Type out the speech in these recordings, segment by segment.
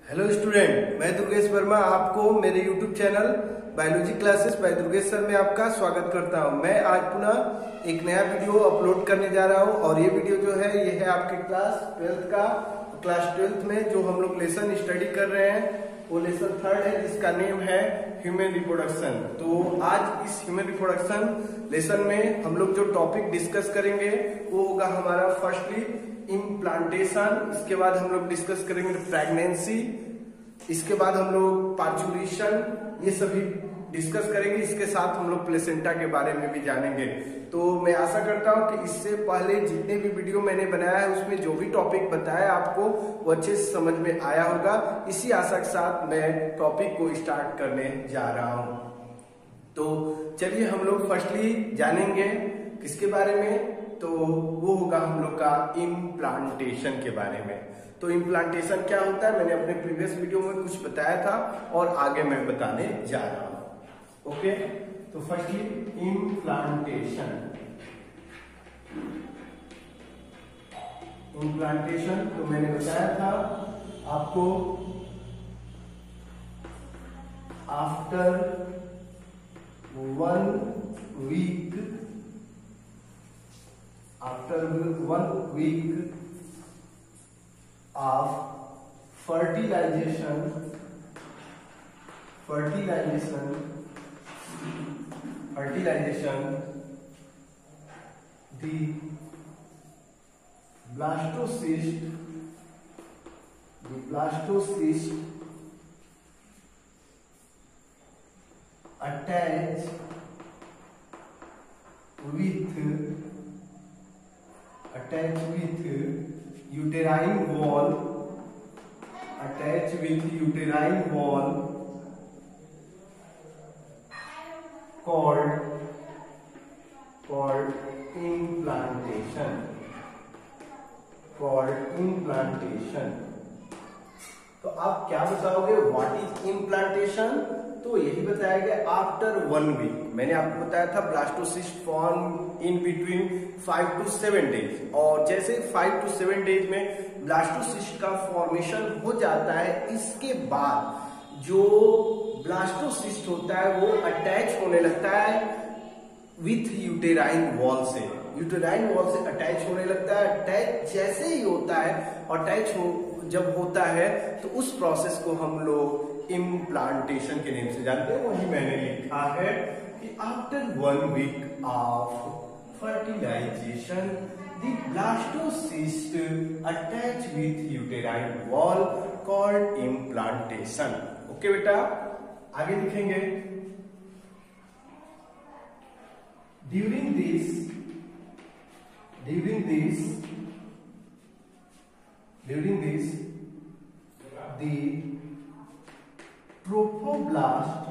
Hello student, मैं दुर्गेश वर्मा आपको मेरे YouTube channel biology classes bye Durgesh sir में आपका स्वागत करता हूं। मैं आज पुनः एक नया वीडियो अपलोड करने जा रहा हूं और ये वीडियो जो है ये है आपके क्लास 12th का। क्लास 12th में जो हम लोग लेसन स्टडी कर रहे हैं वो लेसन 3rd है जिसका नेम है ह्यूमन रिप्रोडक्शन। तो आज इस ह्यूमन रिप्रोडक्शन लेसन में हम लोग जो टॉपिक डिस्कस करेंगे वो होगा हमारा फर्स्टली इम्प्लांटेशन, इसके बाद हम लोग डिस्कस करेंगे प्रेगनेंसी, इसके बाद हम लोग पार्चुरेशन, ये सभी डिस्कस करेंगे। इसके साथ हम लोग प्लेसेंटा के बारे में भी जानेंगे। तो मैं आशा करता हूं कि इससे पहले जितने भी वीडियो मैंने बनाया है उसमें जो भी टॉपिक बताया आपको वो अच्छे से समझ में आया होगा। इसी आशा के साथ मैं टॉपिक को स्टार्ट करने जा रहा हूं। तो चलिए हम लोग फर्स्टली जानेंगे किसके बारे में, तो वो होगा हम लोग का इम्प्लांटेशन के बारे में। तो इम्प्लांटेशन क्या होता है मैंने अपने प्रीवियस वीडियो में कुछ बताया था और आगे मैं बताने जा रहा हूं। ओके, तो फर्स्टली इम्प्लांटेशन। इम्प्लांटेशन तो मैंने बताया था आपको after 1 week, after 1 week of fertilization, the blastocyst attach with uterine wall, called implantation। तो आप क्या बताओगे व्हाट इज इम्प्लांटेशन? तो यही बताया गया आफ्टर 1 वीक। मैंने आपको बताया था blastocyst form in between 5 to 7 days, और जैसे 5 to 7 डेज में ब्लास्टोसिस्ट का फॉर्मेशन हो जाता है, इसके बाद जो ब्लास्टोसिस्ट होता है वो अटैच होने लगता है विथ यूटेराइन वॉल से, अटैच होने लगता है। अटैच जैसे ही होता है, जब होता है तो उस प्रोसेस को हम लोग इम्प्लांटेशन के नेम से जानते हैं। वही मैंने लिखा है कि after 1 week of fertilization the blastocyst attach with uterine wall called implantation. Okay बेटा, आगे लिखेंगे। During this the trophoblast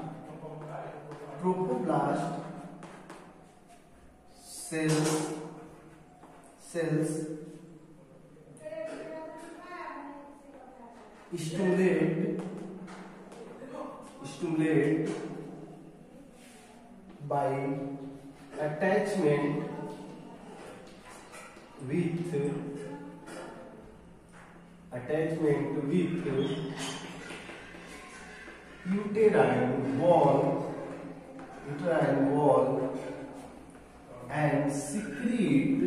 cells stimulate by attachment with uterine wall and secrete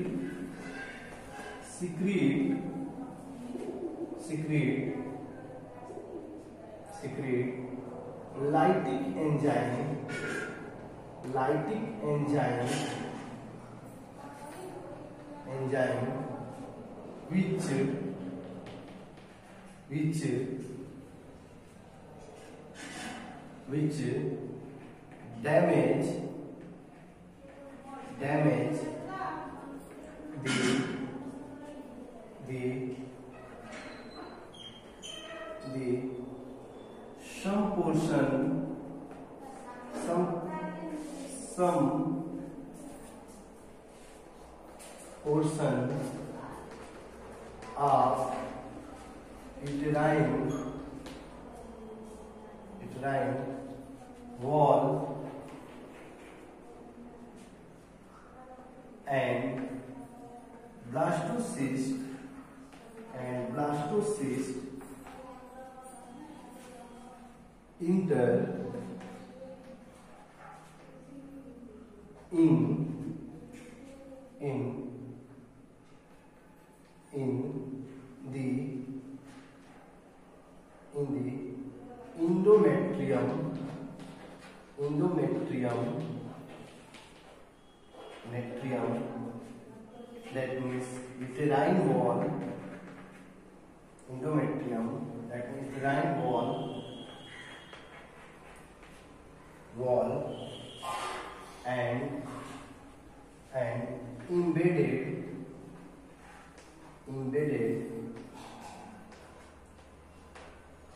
lytic enzyme which damage some portion of uterine wall and blastocyst inter in the endometrium that means uterine wall, endometrium that means uterine wall and embedded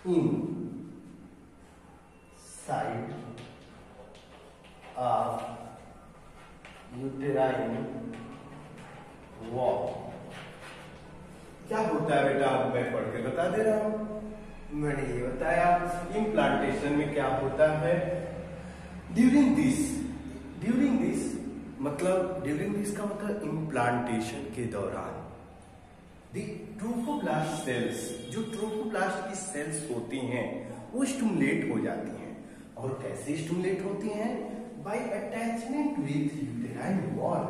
inside of uterine wall। क्या होता है बेटा, अब मैं पढ़ के बता दे रहा हूं। मैंने ये बताया इम्प्लांटेशन में क्या होता है। ड्यूरिंग दिस का मतलब इम्प्लांटेशन के दौरान ट्रोफोब्लास्ट सेल्स, जो ट्रोफोब्लास्ट की सेल्स होती हैं वो स्टिमुलेट हो जाती हैं। और कैसे स्टिमुलेट होती हैं? By attachment with uterine wall.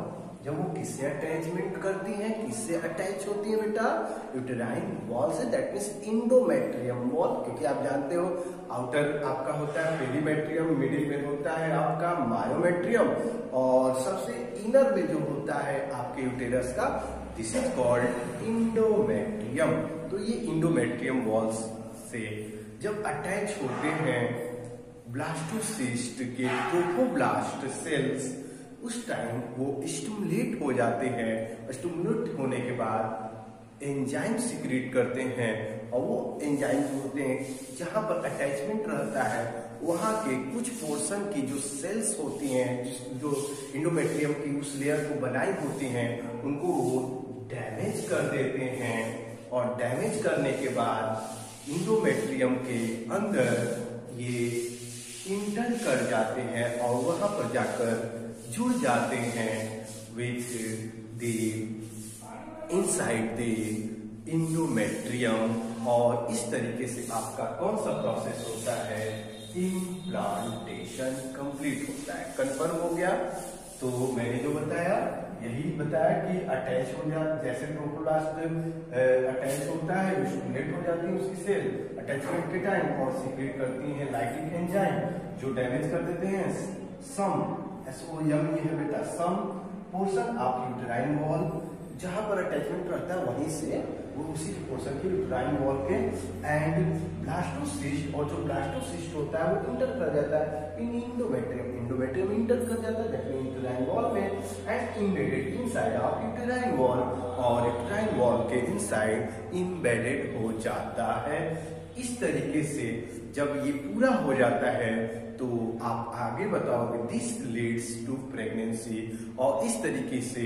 जब वो किससे अटैचमेंट करती हैं, किससे अटैच होती है बेटा? यूटेराइन वॉल से, दैट मीन्स इंडोमेट्रियम वॉल। क्योंकि आप जानते हो आउटर आपका होता है पेरीमेट्रियम, मिडिल में होता है आपका मायोमेट्रियम, और सबसे इनर में जो होता है आपके यूटेरस का, दिस इज कॉल्ड इंडोमेट्रियम। तो ये इंडोमेट्रियम वॉल्स से जब अटैच होते हैं ब्लास्टोसिस्ट के ट्रोफोब्लास्ट सेल्स, उस टाइम वो स्टिमुलेट हो जाते हैं। स्टिमुलेट होने के बाद एंजाइम सीक्रेट करते हैं, और वो एंजाइम होते हैं जहां पर अटैचमेंट रहता है वहां के कुछ पोर्शन की जो सेल्स होती हैं, जो इंडोमेट्रियम की उस लेयर को बनाई होती हैं, उनको वो डैमेज कर देते हैं। और डैमेज करने के बाद इंडोमेट्रियम के अंदर ये इंटर कर जाते हैं और वहां पर जाकर जुड़ जाते हैं with the inside the endometrium. और इस तरीके से आपका कौन सा प्रोसेस होता है? इम्प्लांटेशन कंप्लीट होता है। कंफर्म हो गया? तो मैंने जो बताया यही बताया कि अटैच हो जाता, जैसे ट्रोफोब्लास्ट अटैच होता है, स्टिमुलेट हो जाती है उसकी सेल अटैचमेंट के टाइम, और सीक्रेट करती हैं लाइटिक एंजाइम जो डैमेज कर देते हैं सम SOM, ये है बेटा some portion of uterine wall. जहां पर अटैचमेंट रहता है वहीं से वो उसी पोर्शन के यूटेराइन वॉल के एंड ब्लास्टोसिस्ट, और जो ब्लास्टोसिस्ट होता है वो इंटर कर जाता है इन इंडोमेट्रियम इंटर कर जाता है दैट मींस यूटेराइन वॉल में, and embedded inside of uterine wall, और यूटेराइन वॉल के इनसाइड एम्बेडेड हो जाता है। इस तरीके से जब ये पूरा हो जाता है तो आप आगे बताओगे दिस लीड्स टू प्रेगनेंसी, और इस तरीके से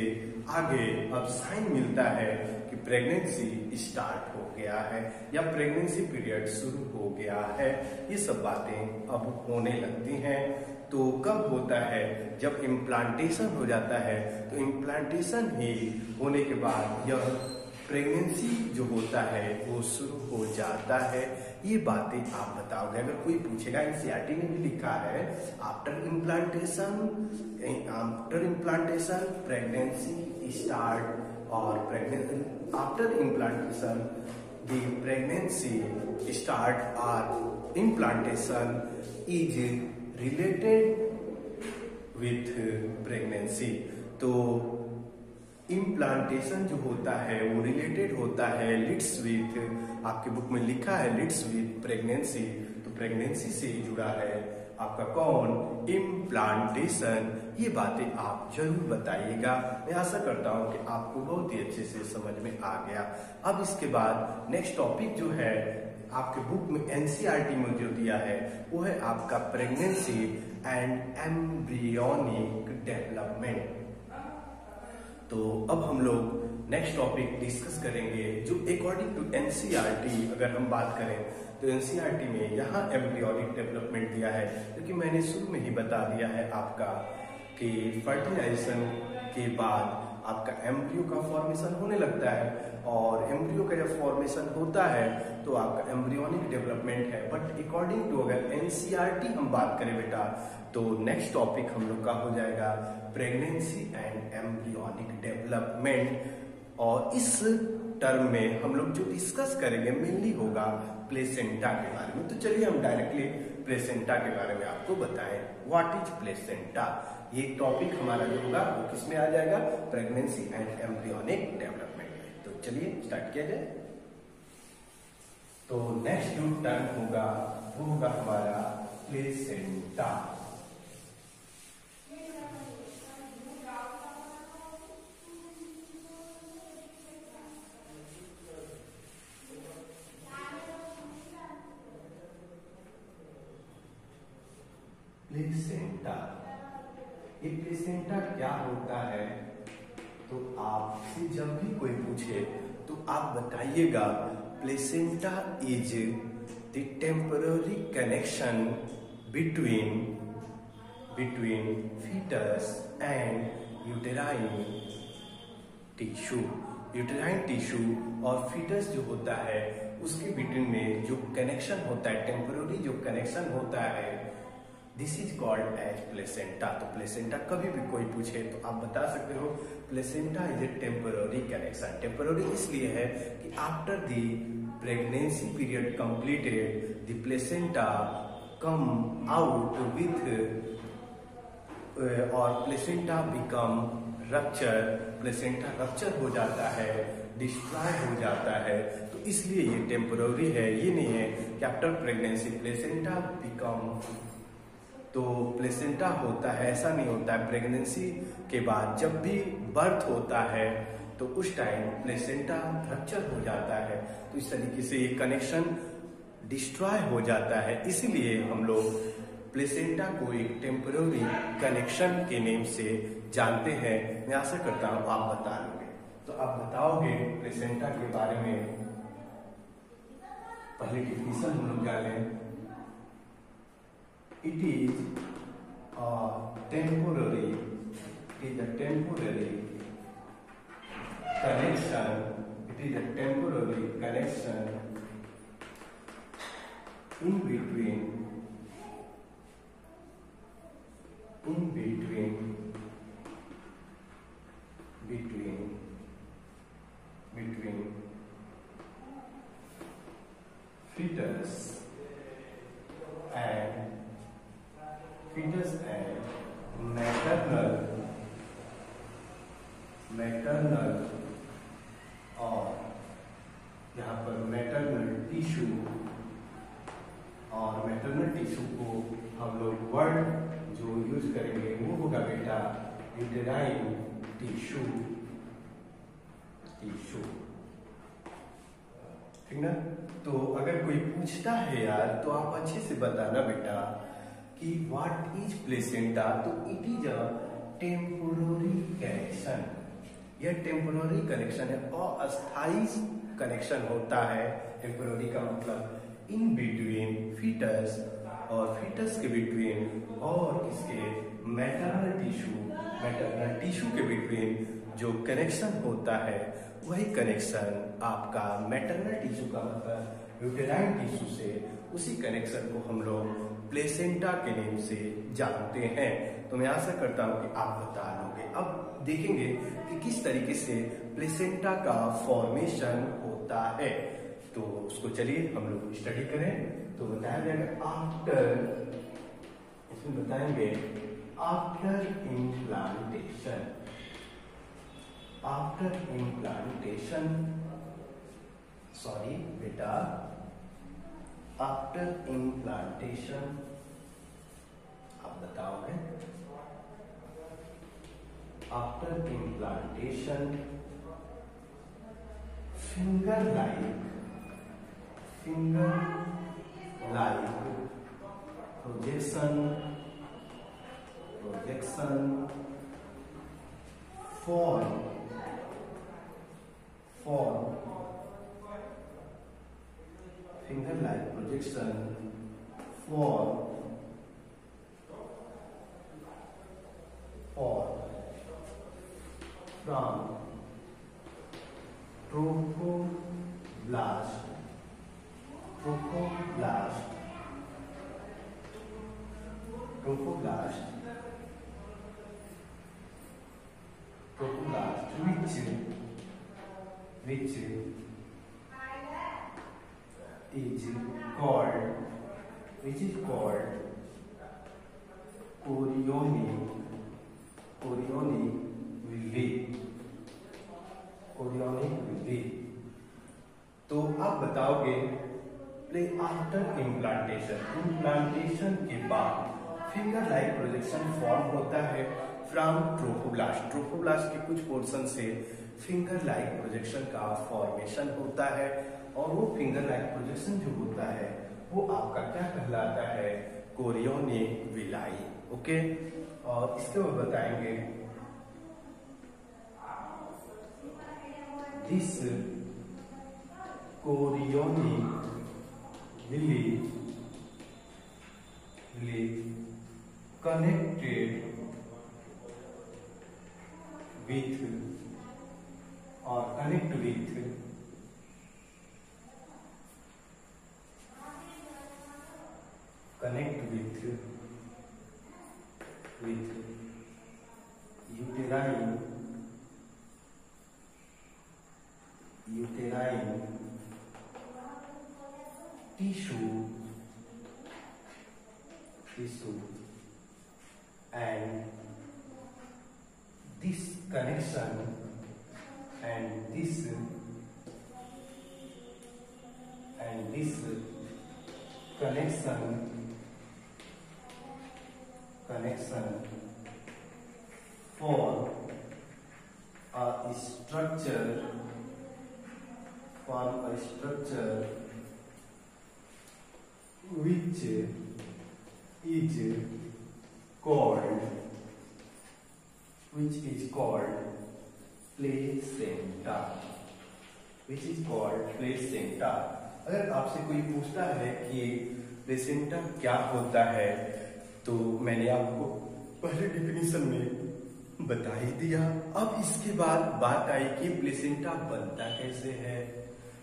आगे अब साइन मिलता है कि प्रेगनेंसी स्टार्ट हो गया है या प्रेगनेंसी पीरियड शुरू हो गया है। ये सब बातें अब होने लगती हैं। तो कब होता है? जब इम्प्लांटेशन हो जाता है। तो इम्प्लांटेशन ही होने के बाद यह प्रेगनेंसी जो होता है वो शुरू हो जाता है। ये बातें आप बताओगे। अगर कोई पूछेगा, एनसीईआरटी ने भी लिखा है आफ्टर इम्प्लांटेशन प्रेगनेंसी स्टार्ट, और after implantation the pregnancy start और implantation is related with pregnancy. तो इम्प्लांटेशन जो होता है वो रिलेटेड होता है लिड्स विथ, आपके बुक में लिखा है लिड्स विथ प्रेगनेंसी। तो प्रेगनेंसी से ही जुड़ा है आपका कौन? इम्प्लांटेशन। ये बातें आप जरूर बताइएगा। मैं आशा करता हूं कि आपको बहुत ही अच्छे से समझ में आ गया। अब इसके बाद नेक्स्ट टॉपिक जो है आपके बुक में एनसीईआरटी में जो दिया है वो है आपका प्रेगनेंसी एंड एम्ब्रियोनिक डेवलपमेंट। तो अब हम लोग नेक्स्ट टॉपिक डिस्कस करेंगे जो अकॉर्डिंग टू एनसीईआरटी अगर हम बात करें तो एनसीईआरटी में यहाँ एम्ब्रियोनिक डेवलपमेंट दिया है, क्योंकि मैंने शुरू में ही बता दिया है आपका कि फर्टिलाइजेशन के बाद आपका एम्ब्रियो का फॉर्मेशन होने लगता है। और एम्ब्रियो का जब फॉर्मेशन होता है तो आपका एम्ब्रियोनिक डेवलपमेंट है। बट अकॉर्डिंग टू अगर एनसीईआरटी हम बात करें बेटा, तो नेक्स्ट टॉपिक हम लोग का हो जाएगा प्रेगनेंसी एंड एम्ब्रियोनिक डेवलपमेंट। और इस टर्म में हम लोग जो डिस्कस करेंगे मेनली होगा प्लेसेंटा के बारे में। तो चलिए हम डायरेक्टली प्लेसेंटा के बारे में आपको बताएं। व्हाट इज प्लेसेंटा, ये टॉपिक हमारा जो होगा वो किसमें आ जाएगा, प्रेगनेंसी एंड एम्ब्रियोनिक डेवलपमेंट। तो चलिए स्टार्ट किया जाए। तो नेक्स्ट जो टर्म होगा वो होगा हमारा प्लेसेंटा। प्लेसेंटा, ये प्लेसेंटा क्या होता है, तो आपसे जब भी कोई पूछे तो आप बताइएगा placenta is the temporary connection between foetus and uterine tissue. Uterine tissue और फीटस जो होता है उसके बिटवीन में जो कनेक्शन होता है, टेम्पररी जो कनेक्शन होता है, this is called as placenta. तो प्लेसेंटा कभी भी कोई पूछे तो आप बता सकते हो placenta is a temporary connection. Temporary इसलिए है कि after the pregnancy period completed the placenta come out with और placenta become rupture, placenta rupture हो जाता है, डिस्ट्रॉय हो जाता है। तो इसलिए ये टेम्पररी है, ये नहीं है कि आफ्टर प्रेगनेंसी प्लेसेंटा बिकम, तो प्लेसेंटा होता है, ऐसा नहीं होता है। प्रेगनेंसी के बाद जब भी बर्थ होता है तो उस टाइम प्लेसेंटा रप्चर हो जाता है, तो इस तरीके से ये कनेक्शन डिस्ट्रॉय हो जाता है। इसलिए हम लोग प्लेसेंटा को एक टेम्पररी कनेक्शन के नेम से जानते हैं। मैं आशा करता हूं आप बता लोगे। तो आप बताओगे प्लेसेंटा के बारे में, पहले डिफिनेशन हम लोग जानें। It is a temporary connection. It is a temporary connection in between fetus and maternal और यहाँ पर मैटरनल टिश्यू, और मैटरनल टिश्यू को हम लोग वर्ड जो यूज करेंगे वो होगा बेटा यूटेराइन टिश्यू। ठीक ना। तो अगर कोई पूछता है यार तो आप अच्छे से बताना बेटा कि व्हाट इज प्लेसेंटा। तो it is a temporary connection, यह टेम्पोररी कनेक्शन है, अस्थायी कनेक्शन होता है। टेम्पोररी का मतलब इन बिटवीन फीटस, और फीटस के बिटवीन और इसके मैटरनल टिश्यू के बिटवीन जो कनेक्शन होता है वही कनेक्शन आपका मैटरनल टिश्यू का मतलब यूटेराइन टिश्यू से, उसी कनेक्शन को हम लोग प्लेसेंटा के नेम से जानते हैं। तो मैं आशा करता हूं कि आप बता लोगे। अब देखेंगे कि किस तरीके से प्लेसेंटा का फॉर्मेशन होता है, तो उसको चलिए हम लोग स्टडी करें। तो बताया जाएगा आफ्टर, इसमें बताएंगे आफ्टर इम्प्लांटेशन, सॉरी बेटा, आफ्टर इम्प्लांटेशन, आप बताओगे after implantation finger like projection form finger-like projection form from trophoblast, trophoblast, trophoblast, trophoblast, which is called, which is called chorionic villi, chorionic villi। तो आप बताओगे आफ्टर इम्प्लांटेशन के बाद finger like projection form होता है from trophoblast. Trophoblast के कुछ portion से फिंगर लाइक प्रोजेक्शन का फॉर्मेशन होता है, और वो फिंगर लाइक प्रोजेक्शन जो होता है वो आपका क्या कहलाता है, कोरियोनिक विलाई। ओके, और इसके बाद बताएंगे this chorionic villi connected with or connect with uterine tissue and this connection form a structure which is called placenta, अगर आपसे कोई पूछता है कि प्लेसेंटा क्या होता है, तो मैंने आपको पहले डेफिनेशन में बता ही दिया। अब इसके बाद बात आई कि प्लेसेंटा बनता कैसे है,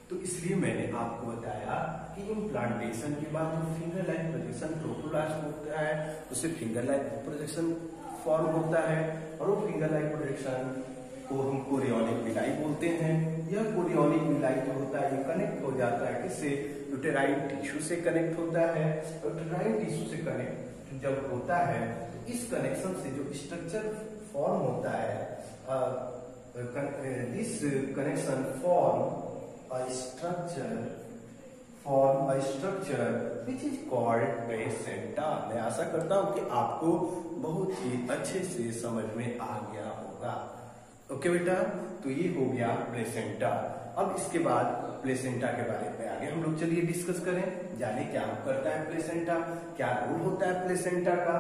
तो इसलिए मैंने आपको बताया कि इम्प्लांटेशन के बाद जो फिंगर लाइक प्रोजेक्शन ट्रोफोब्लास्ट होता है, उससे फिंगर लाइक प्रोजेक्शन फॉर्म होता है, और वो फिंगर लाइक प्रोजेक्शन को हम कोरियोनिक विलाई बोलते हैं। यह कोरियोनिक विलाई जो होता है ये कनेक्ट हो जाता है किससे, यूटेराइन टिश्यू से कनेक्ट होता है। यूटेराइन टिश्यू से कनेक्ट जब होता है तो इस कनेक्शन से जो स्ट्रक्चर फॉर्म होता है, this connection form a structure which is called placenta। मैं आशा करता हूं कि आपको बहुत ही अच्छे से समझ में आ गया होगा। ओके बेटा, तो ये हो गया प्लेसेंटा। अब इसके बाद प्लेसेंटा के बारे में आगे हम लोग चलिए डिस्कस करें, जाने क्या करता है प्लेसेंटा, क्या रोल होता है प्लेसेंटा का।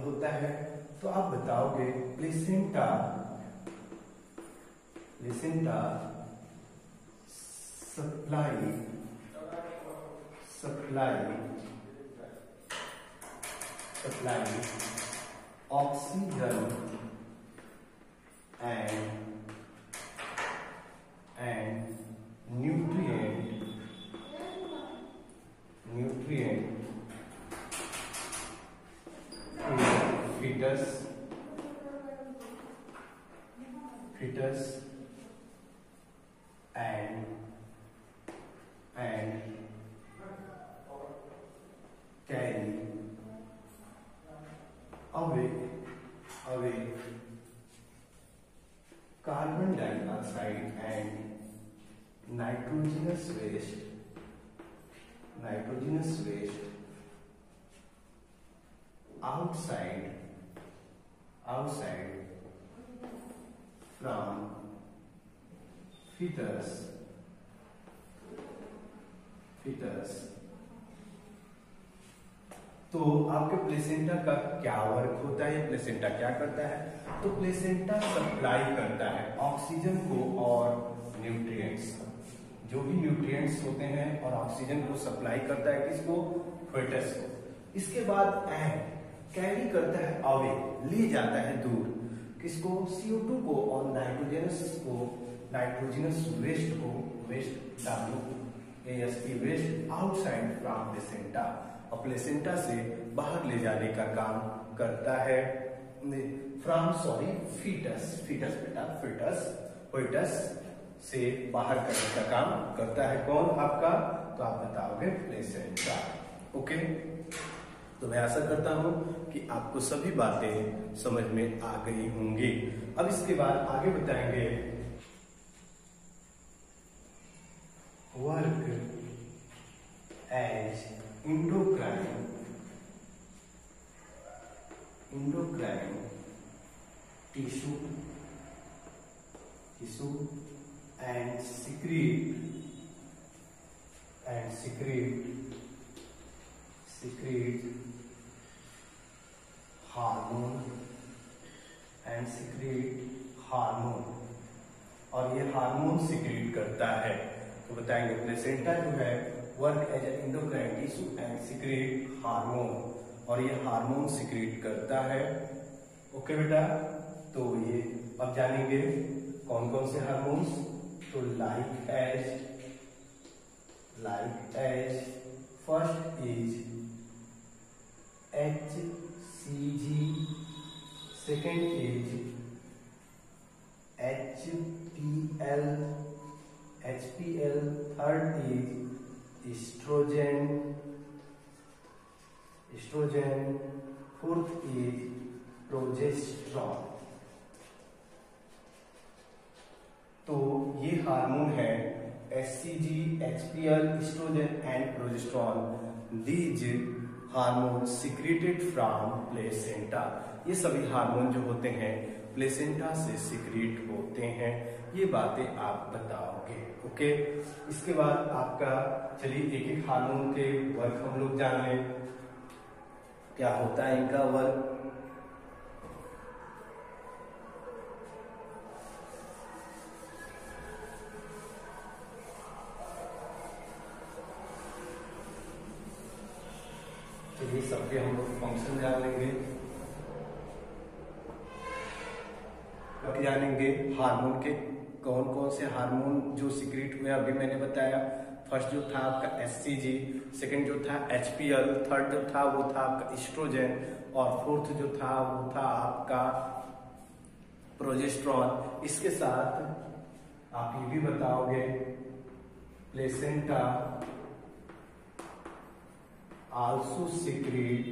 होता है तो आप बताओगे placenta supply oxygen and nutrient fetus and carry away carbon dioxide and nitrogenous waste outside from fetus। तो आपके प्लेसेंटा का क्या वर्क होता है, प्लेसेंटा क्या करता है, तो प्लेसेंटा सप्लाई करता है ऑक्सीजन को और न्यूट्रिएंट्स। जो भी न्यूट्रिएंट्स होते हैं और ऑक्सीजन को सप्लाई करता है किसको, फेटस को। इसके बाद एग कैरी करता है अवे, ले जाता है दूर, किसको, CO2 को और नाइट्रोजनस वेस्ट को, waste WAST waste outside from placenta, और प्लेसेंटा से बाहर ले जाने का काम करता है फीटस से बाहर करने का काम करता है कौन आपका, तो आप बताओगे प्लेसेंटा। ओके, तो मैं आशा करता हूं कि आपको सभी बातें समझ में आ गई होंगी। अब इसके बाद आगे बताएंगे work as endocrine tissue and secrete hormone और ये हार्मोन सिक्रीट करता है। तो बताएंगे प्लेसेंटा जो है work as an endocrine tissue and secrete hormone, और ये हार्मोन सिक्रीट करता है। ओके बेटा, तो ये अब जानेंगे कौन कौन से हार्मोन्स। तो like as first is HCG, second is HPL, third is oestrogen, fourth is progesterone. तो ये हार्मोन है HCG, HPL, oestrogen and progesterone. These hormone secreted from placenta. ये सभी हार्मोन जो होते हैं प्लेसेंटा से सिक्रेट होते हैं। ये बातें आप बताओगे। ओके, इसके बाद आपका चलिए एक एक हार्मोन के वर्क हम लोग जान लें, क्या होता है इनका वर्क। चलिए सबके हम लोग फंक्शन जान लेंगे। अब जानेंगे हार्मोन के कौन कौन से हार्मोन जो सिक्रेट हुए, अभी मैंने बताया। फर्स्ट जो था आपका HCG, सेकंड जो था HPL, थर्ड जो था वो था आपका एस्ट्रोजन, और फोर्थ जो था वो था आपका प्रोजेस्टेरॉन। इसके साथ आप ये भी बताओगे प्लेसेंटा also secrete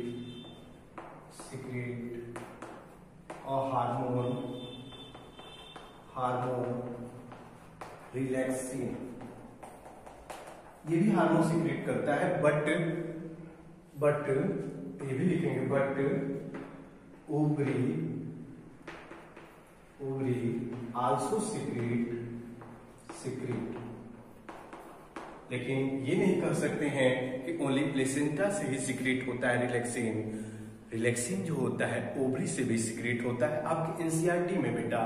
और हार्मोन रिलैक्सिन, ये भी हार्मोन सिक्रेट करता है। बट ये भी लिखेंगे, बट ओवरी आल्सो सिक्रेट, लेकिन ये नहीं कह सकते हैं कि ओनली प्लेसेंटा से ही सिक्रेट होता है रिलैक्सिन जो होता है ओवरी से भी सिक्रेट होता है। आपकी एनसीईआरटी में बेटा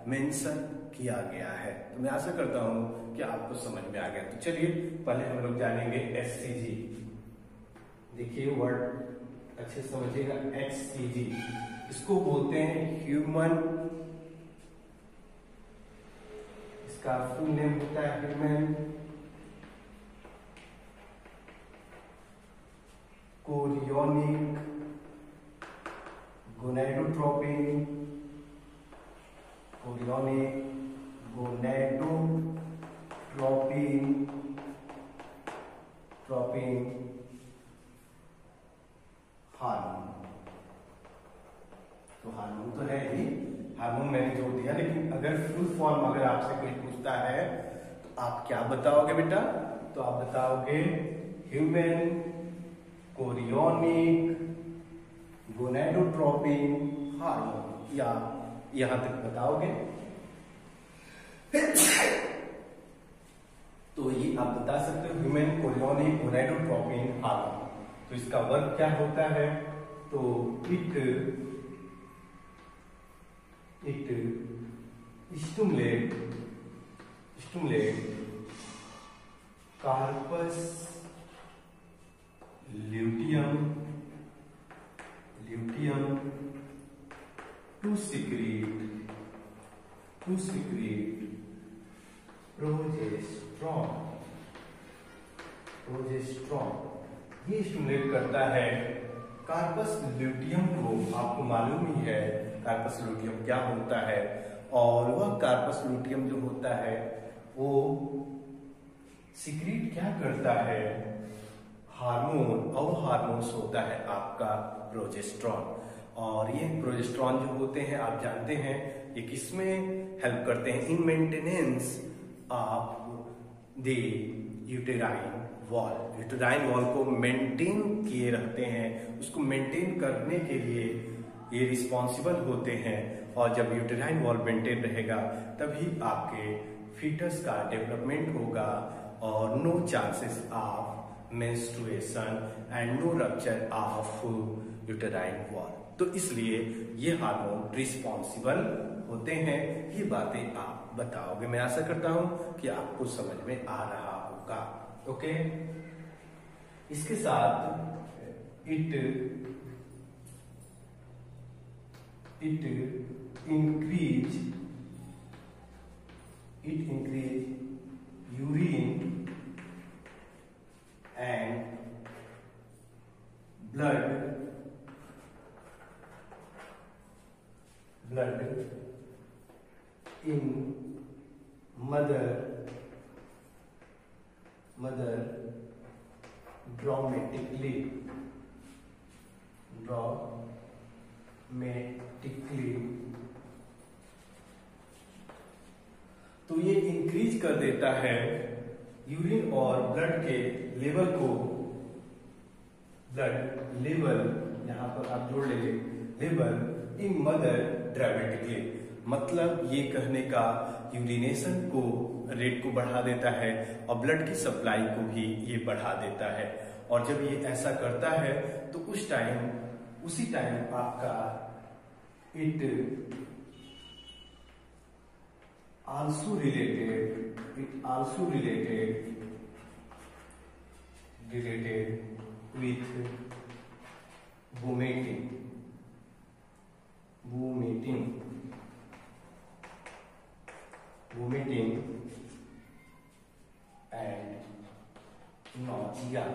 मेंशन किया गया है। तो मैं आशा करता हूं कि आपको समझ में आ गया। तो चलिए पहले हम लोग जानेंगे HCG। देखिए वर्ड अच्छे से समझिएगा। HCG इसको बोलते हैं ह्यूमन, इसका फुल नेम होता है ह्यूमन कोरियोनिक गोनेडोट्रोपिन, हार्मोन। तो हार्मोन तो है ही, हार्मोन मैंने जोड़ दिया, लेकिन अगर फुल फॉर्म अगर आपसे कोई पूछता है तो आप क्या बताओगे बेटा? तो आप बताओगे ह्यूमन कोरियोनिक गोनेडोट्रोपिन हार्मोन, या यहां तक बताओगे। तो ये आप बता सकते हो ह्यूमन कोरियोनिक गोनेडोट्रोपिन हार्मोन। तो इसका वर्क क्या होता है? तो it stimulate corpus luteum to secrete progesterone. ये स्टिमुलेट करता है कार्पस ल्यूटियम को। आपको मालूम ही है कार्पस ल्यूटियम क्या होता है, और वह कार्पस ल्यूटियम जो होता है वो सीक्रेट क्या करता है, हार्मोन, और हार्मोन्स होता है आपका प्रोजेस्ट्रॉन। और ये प्रोजेस्ट्रॉन जो होते हैं आप जानते हैं ये किसमें हेल्प करते हैं, in maintenance of the uterine wall. Uterine wall को मेंटेन किए रखते हैं, उसको मेंटेन करने के लिए ये रिस्पॉन्सिबल होते हैं। और जब यूटेराइन वॉल मेंटेन रहेगा तभी आपके फीटस का डेवलपमेंट होगा, और no chances of menstruation and no rupture of uterine wall. तो इसलिए ये हार्मोन रिस्पॉन्सिबल होते हैं। ये बातें आप बताओगे, मैं आशा करता हूं कि आपको समझ में आ रहा होगा। ओके, इसके साथ it increase urine and blood in mother dramatically तो ये इंक्रीज कर देता है यूरिन और ब्लड के लेवल को। ब्लड लेवल यहां पर आप जोड़ लेंगे, लेवल इन मदर ड्रामेटिकली, मतलब ये कहने का यूरिनेशन को रेट को बढ़ा देता है और ब्लड की सप्लाई को भी ये बढ़ा देता है। और जब ये ऐसा करता है तो उसी टाइम आपका it also related with vomiting and nausea।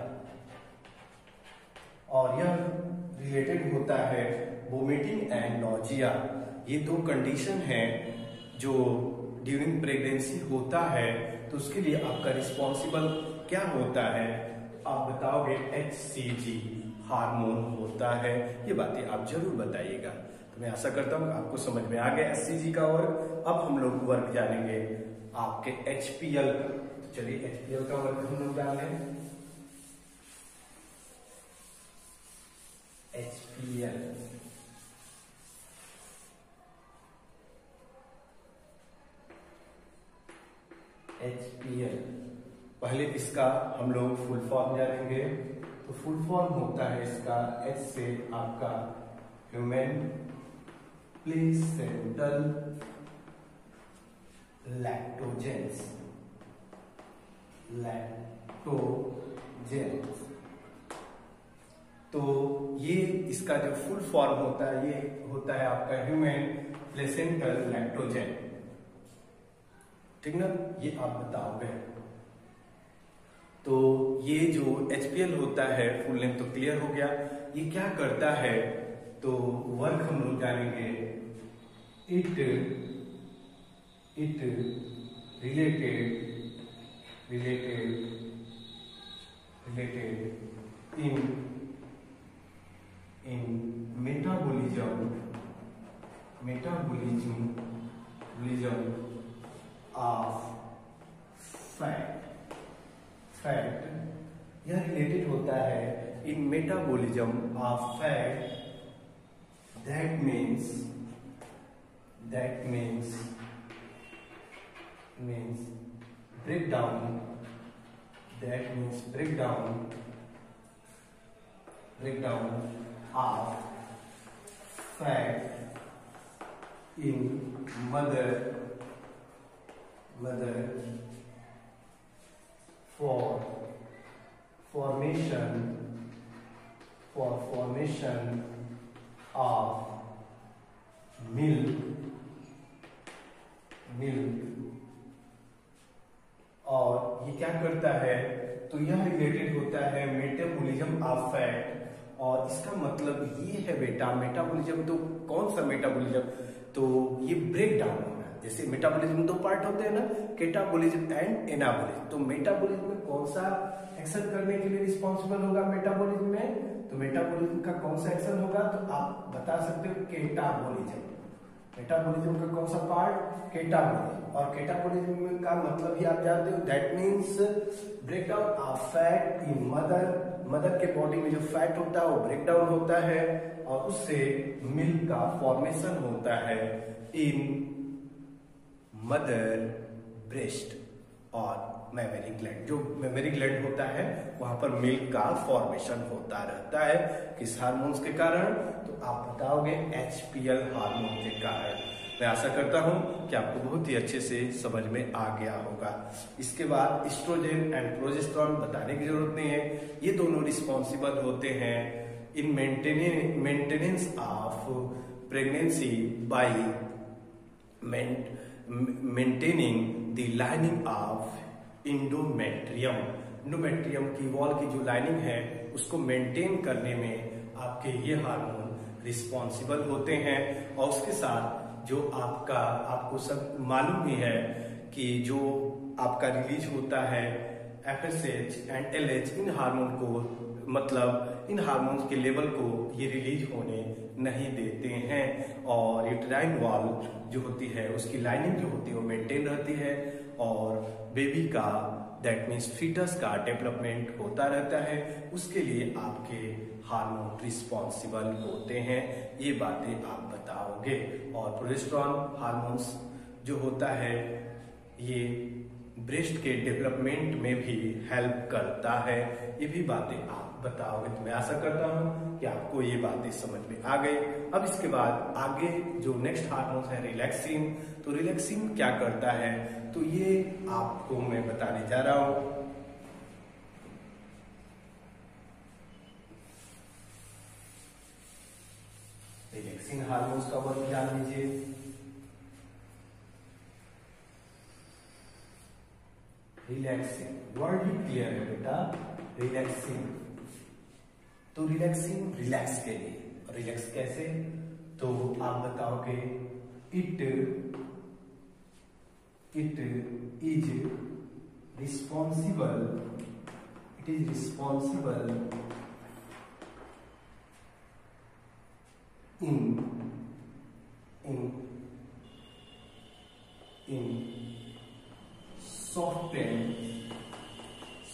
और यह रिलेटेड होता है वोमिटिंग एंड नॉजिया। ये दो कंडीशन है जो ड्यूरिंग प्रेगनेंसी होता है, तो उसके लिए आपका रिस्पॉन्सिबल क्या होता है आप बताओगे, HCG हार्मोन होता है। ये बातें आप जरूर बताइएगा। तो मैं आशा करता हूँ आपको समझ में आ गया HCG का वर्क। अब हम लोग वर्क जानेंगे आपके HPL का। तो चलिए HPL का वर्क हम लोग जान लें। HPL पहले इसका हम लोग फुल फॉर्म जानेंगे। तो फुल फॉर्म होता है इसका H से आपका ह्यूमन प्लेसेंटल लैक्टोजेंस। तो ये इसका जो फुल फॉर्म होता है ये होता है आपका ह्यूमन प्लेसेंटल लैक्टोजेन। ठीक ना, ये आप बताओगे। तो ये जो HPL होता है फुल नेम तो क्लियर हो गया। ये क्या करता है तो वर्क हम लोग जानेंगे। It related in metabolism of fat. यह रिलेटेड होता है इन metabolism of fat. That means breakdown of fat in mother for formation of milk और ये क्या करता है, तो यह रिलेटेड होता है मेटाबॉलिज्म ऑफ फैट। और इसका मतलब ये है बेटा, मेटाबॉलिज्म तो कौन सा मेटाबॉलिज्म, तो ये ब्रेक डाउन होना। जैसे मेटाबॉलिज्म दो पार्ट होते हैं ना, कैटाबॉलिज्म एंड एनाबॉलिज्म। तो मेटाबॉलिज्म में कौन सा एक्शन करने के लिए रिस्पॉन्सिबल होगा मेटाबॉलिज्म में, तो मेटाबॉलिज्म का कौन सा एक्शन होगा, तो आप बता सकते हो कैटाबॉलिज्म। मेटाबॉलिज्म का कौन सा पार्ट, कैटाबॉलिज्म। और कैटाबॉलिज्म का मतलब ही आप जानते हो, that means breakdown of fat in mother के बॉडी में जो फैट होता है वो ब्रेक डाउन होता है और उससे मिल्क का फॉर्मेशन होता है इन मदर ब्रेस्ट और मेमोरी ग्लैंड। जो मेमोरी ग्लैंड होता है वहां पर मिल्क का फॉर्मेशन होता रहता है। किस हार्मोन्स के कारण, तो आप बताओगे HPL हार्मोन के कारण। मैं आशा करता हूं कि आपको बहुत ही अच्छे से समझ में आ गया होगा। इसके बाद एस्ट्रोजन एंड प्रोजेस्टेरोन बताने की जरूरत नहीं है, ये दोनों रिस्पॉन्सिबल होते हैं in maintenance of pregnancy bye maintaining the lining of endometrium. Endometrium की वॉल की जो लाइनिंग है उसको मेंटेन करने में आपके ये हार्मोन रिस्पॉन्सिबल होते हैं। और उसके साथ जो आपको सब मालूम ही है कि जो आपका रिलीज होता है FSH and LH, in hormone को मतलब इन हार्मोन्स के लेवल को ये रिलीज होने नहीं देते हैं। और यूटेराइन वॉल जो होती है उसकी लाइनिंग जो होती है वो मेंटेन रहती है और बेबी का दैट मीन्स फीटस का डेवलपमेंट होता रहता है। उसके लिए आपके हार्मोन रिस्पॉन्सिबल होते हैं, ये बातें आप बताओगे। और प्रोजेस्टेरोन हार्मोन्स जो होता है ये ब्रेस्ट के डेवलपमेंट में भी हेल्प करता है, ये भी बातें आप बताओगे। तो मैं आशा करता हूं कि आपको ये बातें समझ में आ गई। अब इसके बाद आगे जो नेक्स्ट हार्मोन है रिलैक्सिन। तो रिलैक्सिन क्या करता है, तो ये आपको मैं बताने जा रहा हूं। रिलैक्सिन हार्मोन्स का वर्क जान लीजिए। रिलैक्सिन वर्ड ही क्लियर है बेटा, रिलैक्सिन। तो रिलैक्सिन रिलैक्स के लिए, रिलैक्स कैसे, तो आप बताओगे it is responsible in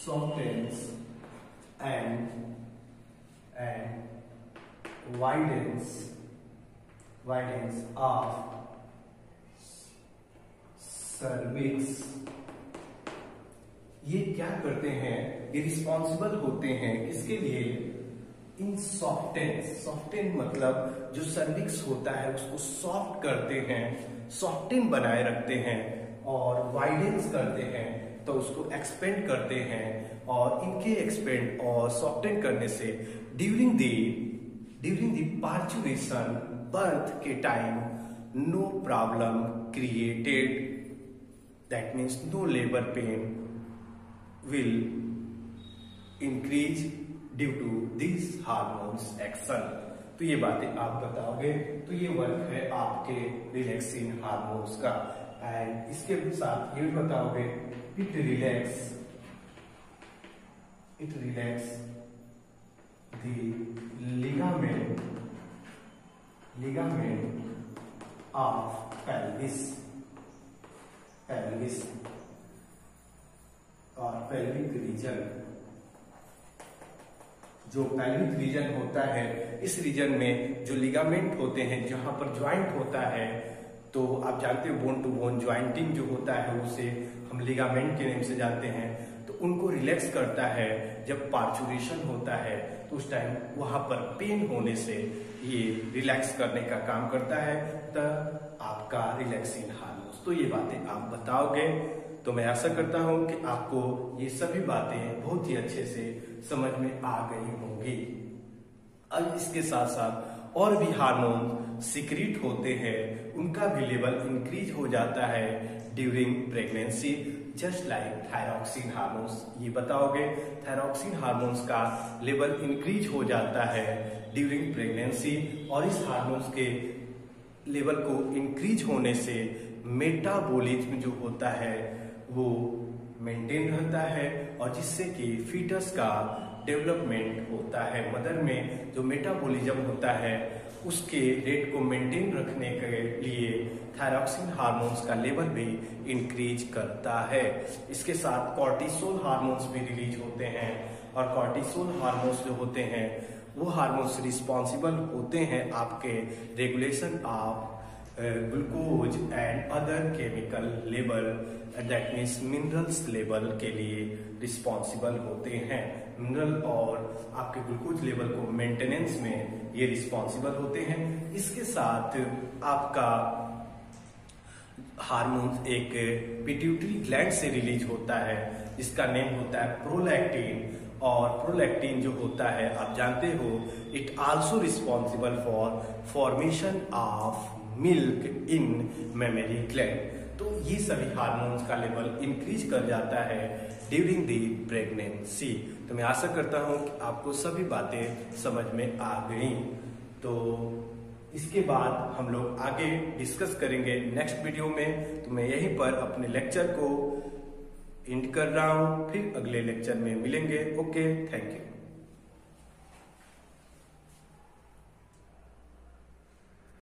softens and widens of cervix। ये क्या करते हैं, ये रिस्पॉन्सिबल होते हैं किसके लिए, इन सॉफ्टेन मतलब जो सर्विक्स होता है उसको सॉफ्ट करते हैं, सॉफ्टेन बनाए रखते हैं और वाइडेंस करते हैं तो उसको एक्सपेंड करते हैं। और इनके एक्सपेंड और सॉफ्टेन करने से ड्यूरिंग द पार्चुरेशन बर्थ के time no problem created, that means no labour pain will increase due to this hormones action. तो ये बातें आप बताओगे। तो ये वर्क है आपके रिलैक्सिन हार्मोन्स का। एंड इसके साथ ये भी बताओगे it relax the ligament of pelvis और पेल्विक रीजन। जो पेल्विक रीजन होता है इस रीजन में जो लिगामेंट होते हैं जहां पर ज्वाइंट होता है, तो आप जानते हो बोन टू बोन ज्वाइंटिंग जो होता है उसे हम लिगामेंट के नेम से जानते हैं। तो उनको रिलैक्स करता है। जब पार्चुरेशन होता है तो उस टाइम वहां पर पेन होने से ये रिलैक्स करने का काम करता है, तो आपका रिलैक्सिन हार्मोन्स। तो ये बातें आप बताओगे। तो मैं आशा करता हूं कि आपको ये सभी बातें बहुत ही अच्छे से समझ में आ गई होंगी। अब इसके साथ साथ और भी हार्मोन सीक्रेट होते हैं, उनका भी लेवल इंक्रीज हो जाता है during pregnancy, just like thyroxine hormones. ये बताओगे, थायरॉक्सिन हार्मोन्स का लेवल इंक्रीज हो जाता है ड्यूरिंग प्रेगनेंसी, और इस हार्मोन्स के लेवल को इंक्रीज होने से मेटाबॉलिज्म जो होता है वो मेंटेन रहता है, और जिससे कि फीटस का डेवलपमेंट होता है। मदर में जो मेटाबॉलिज्म होता है उसके रेट को मेंटेन रखने के लिए थायरॉक्सिन हार्मोन्स का लेवल भी इंक्रीज करता है। इसके साथ कॉर्टिसोल हार्मोन्स भी रिलीज होते हैं, और कॉर्टिसोल हार्मोन्स जो होते हैं वो हार्मोन्स रिस्पॉन्सिबल होते हैं आपके regulation of glucose and other chemical level, that means minerals level के लिए रिस्पॉन्सिबल होते हैं। मिनरल और आपके ग्लूकोज लेवल को मेंटेनेंस में ये रिस्पॉन्सिबल होते हैं। इसके साथ आपका हार्मोन एक पिट्यूटरी ग्लैंड से रिलीज होता है, जिसका नेम होता है प्रोलैक्टिन, और प्रोलैक्टिन जो होता है आप जानते हो, it also responsible for formation of milk in mammary gland. तो ये सभी हार्मोन्स का लेवल इंक्रीज कर जाता है ड्यूरिंग दी प्रेगनेंसी। तो मैं आशा करता हूं कि आपको सभी बातें समझ में आ गई। तो इसके बाद हम लोग आगे डिस्कस करेंगे नेक्स्ट वीडियो में। तो मैं यहीं पर अपने लेक्चर को एंड कर रहा हूं, फिर अगले लेक्चर में मिलेंगे। Okay, thank you.